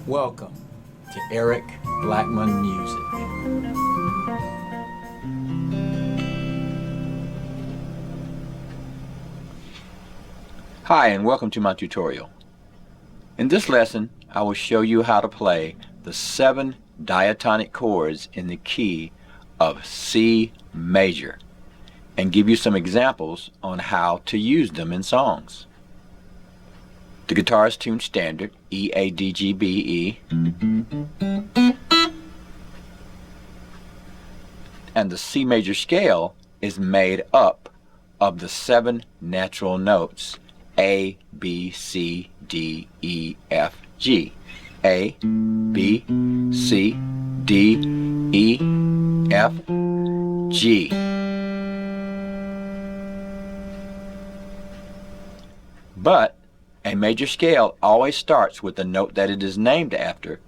Welcome to Eric Blackmon Music. Hi, and welcome to my tutorial. In this lesson, I will show you how to play the 7 diatonic chords in the key of C major and give you some examples on how to use them in songs. The guitar is tuned standard, E, A, D, G, B, E. And the C major scale is made up of the 7 natural notes, A, B, C, D, E, F, G. A, B, C, D, E, F, G. But a major scale always starts with the note that it is named after.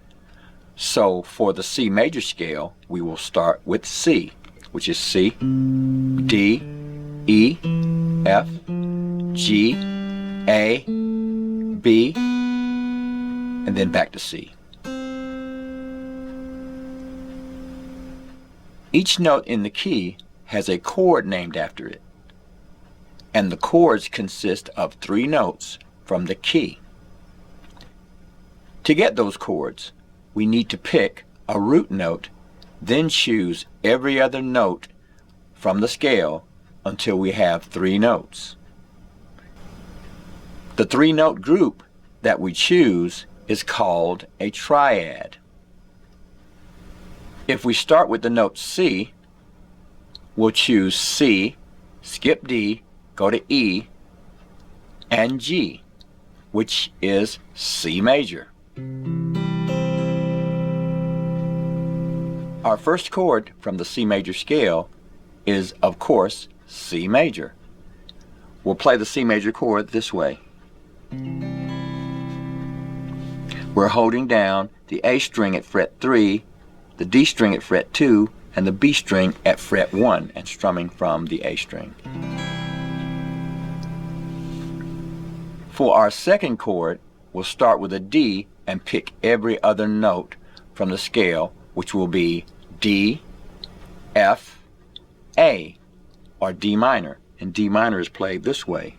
So for the C major scale, we will start with C, which is C, D, E, F, G, A, B, and then back to C. Each note in the key has a chord named after it, and the chords consist of 3 notes from the key. To get those chords, we need to pick a root note, then choose every other note from the scale until we have 3 notes. The 3-note group that we choose is called a triad. If we start with the note C, we'll choose C, skip D, go to E, and G, which is C major. Our first chord from the C major scale is, of course, C major. We'll play the C major chord this way. We're holding down the A string at fret 3, the D string at fret 2, and the B string at fret 1, and strumming from the A string. For our second chord, we'll start with a D and pick every other note from the scale, which will be D, F, A, or D minor. And D minor is played this way.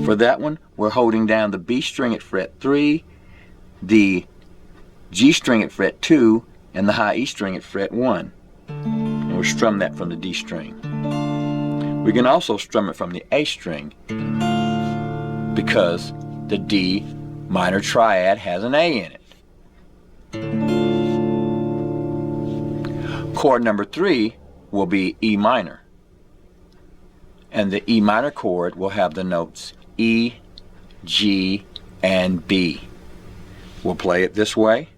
For that one, we're holding down the B string at fret 3, the G string at fret 2, and the high E string at fret 1. And we'll strum that from the D string. We can also strum it from the A string because the D minor triad has an A in it. Chord number 3 will be E minor. And the E minor chord will have the notes E, G, and B. We'll play it this way.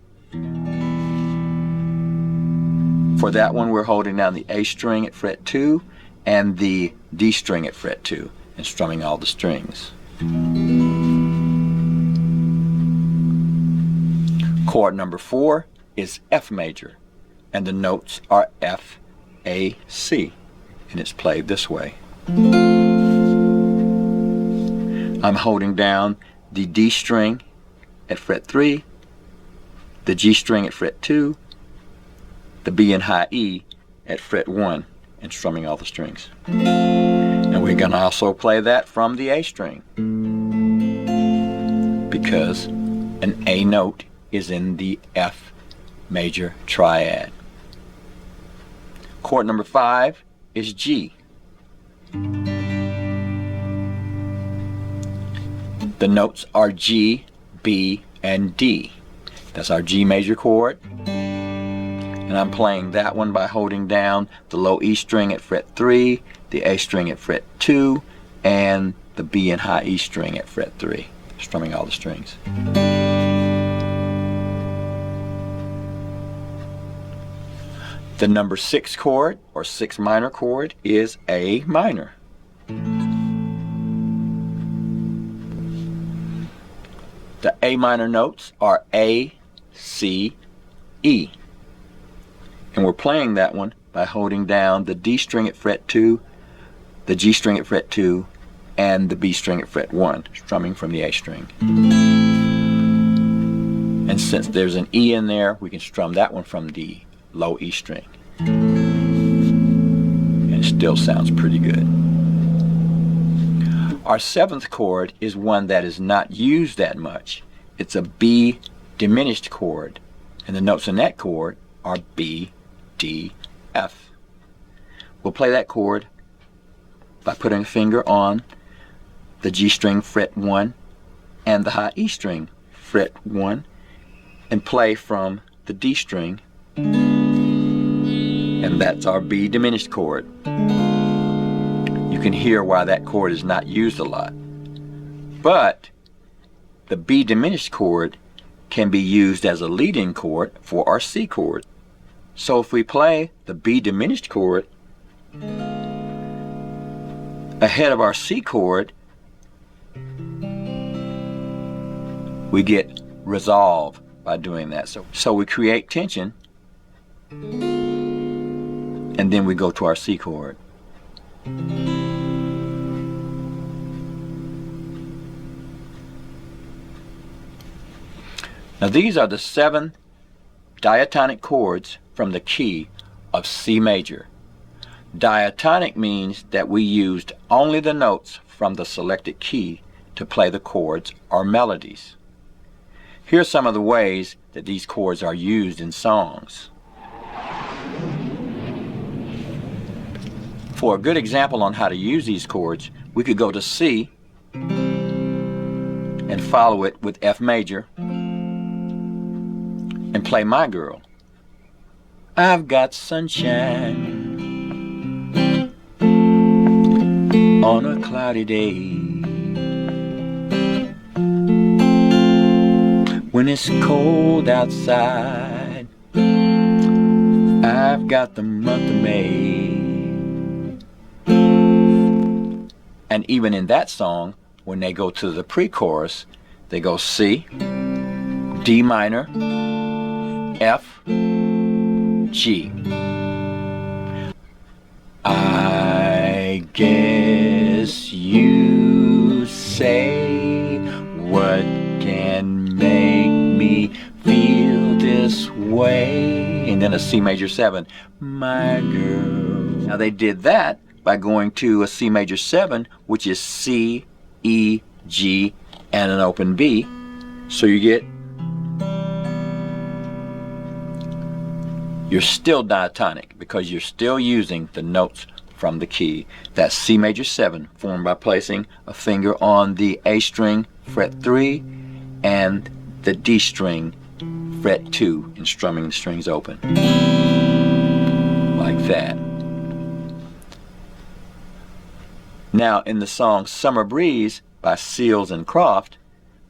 For that one, we're holding down the A string at fret 2 and the D string at fret 2 and strumming all the strings. Chord number 4 is F major, and the notes are F, A, C, and it's played this way. I'm holding down the D string at fret 3, the G string at fret 2, the B and high E at fret 1, and strumming all the strings. And we're going to also play that from the A string because an A note is in the F major triad. Chord number 5 is G. The notes are G, B, and D. That's our G major chord. And I'm playing that one by holding down the low E string at fret 3, the A string at fret 2, and the B and high E string at fret 3, strumming all the strings. The number 6 chord, or 6 minor chord, is A minor. The A minor notes are A, C, E. And we're playing that one by holding down the D string at fret 2, the G string at fret 2, and the B string at fret 1, strumming from the A string. And since there's an E in there, we can strum that one from the low E string. And it still sounds pretty good. Our seventh chord is one that is not used that much. It's a B diminished chord. And the notes in that chord are B, D, F. We'll play that chord by putting a finger on the G string fret 1 and the high E string fret 1 and play from the D string, and that's our B diminished chord. You can hear why that chord is not used a lot. But the B diminished chord can be used as a leading chord for our C chord. So if we play the B diminished chord ahead of our C chord, we get resolve by doing that. So we create tension, and then we go to our C chord. Now these are the 7 diatonic chords from the key of C major. Diatonic means that we used only the notes from the selected key to play the chords or melodies. Here are some of the ways that these chords are used in songs. For a good example on how to use these chords, we could go to C and follow it with F major and play My Girl. I've got sunshine on a cloudy day. When it's cold outside, I've got the month of May. And even in that song, when they go to the pre-chorus, they go C, D minor, F, G. I guess you say, what can make me feel this way? And then a C major 7, my girl. Now they did that by going to a C major 7, which is C, E, G, and an open B. So you get, you're still diatonic because you're still using the notes from the key. That's C major 7, formed by placing a finger on the A string, fret 3, and the D string, fret 2, and strumming the strings open. Like that. Now in the song Summer Breeze by Seals and Croft,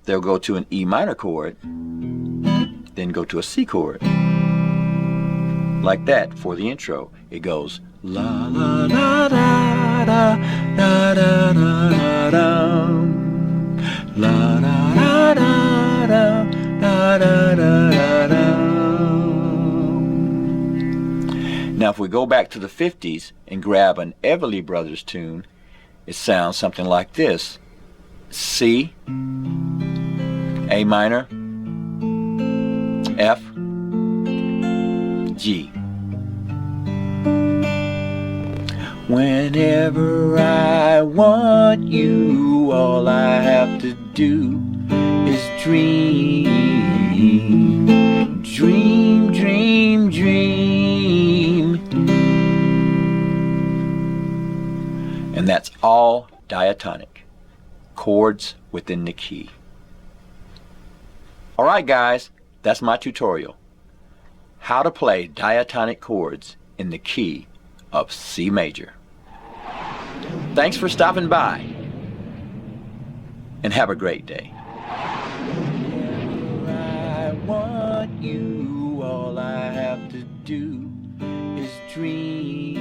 they'll go to an E minor chord, then go to a C chord. Like that for the intro. It goes la la la da da da da da da la da da da da da da da da. Now if we go back to the 50s and grab an Everly Brothers tune, it sounds something like this. C, A minor, F, G. Whenever I want you, all I have to do is dream, dream, dream, dream. And that's all diatonic, chords within the key. Alright guys, that's my tutorial. How to play diatonic chords in the key of C major. Thanks for stopping by, and have a great day. Whenever I want you, all I have to do is dream.